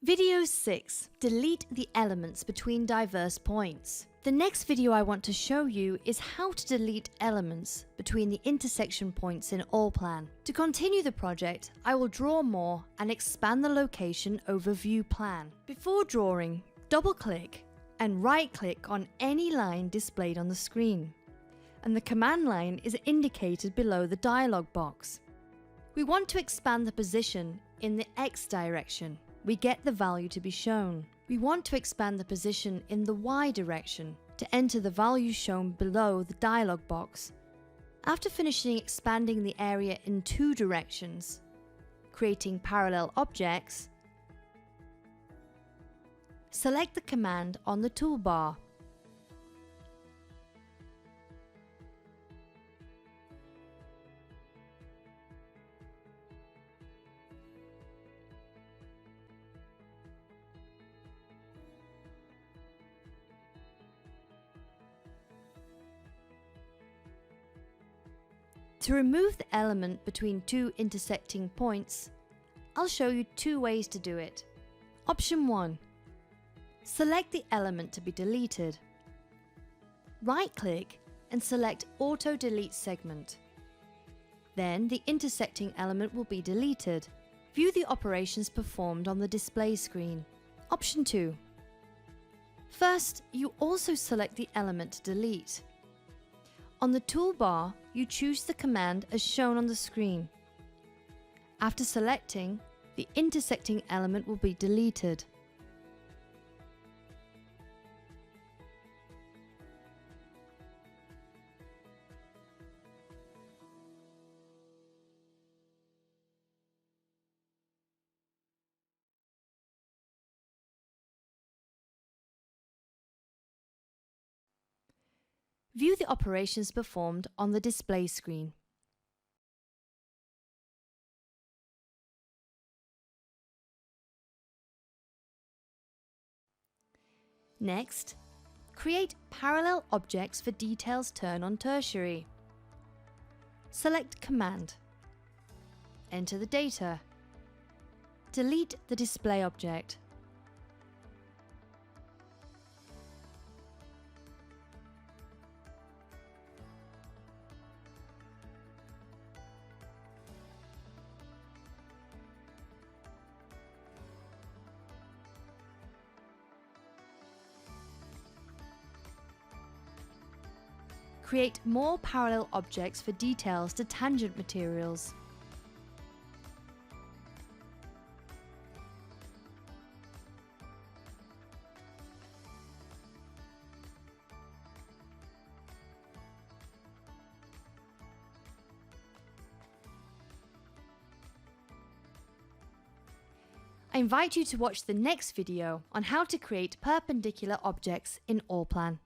Video 6. Delete the elements between diverse points. The next video I want to show you is how to delete elements between the intersection points in allplan. To continue the project, I will draw more and expand the location over View Plan. Before drawing, double-click and right-click on any line displayed on the screen, and the command line is indicated below the dialog box. We want to expand the position in the X direction. We get the value to be shown. We want to expand the position in the Y direction to enter the value shown below the dialog box. After finishing expanding the area in two directions, creating parallel objects, select the command on the toolbar. To remove the element between two intersecting points, I'll show you two ways to do it. Option 1. Select the element to be deleted. Right-click and select Auto Delete Segment. Then the intersecting element will be deleted. View the operations performed on the display screen. Option 2. First, you also select the element to delete. On the toolbar, you choose the command as shown on the screen. After selecting, the intersecting element will be deleted. View the operations performed on the display screen. Next, create parallel objects for details turn on tertiary. Select Command. Enter the data. Delete the display object. Create more parallel objects for details to tangent materials. I invite you to watch the next video on how to create perpendicular objects in allplan.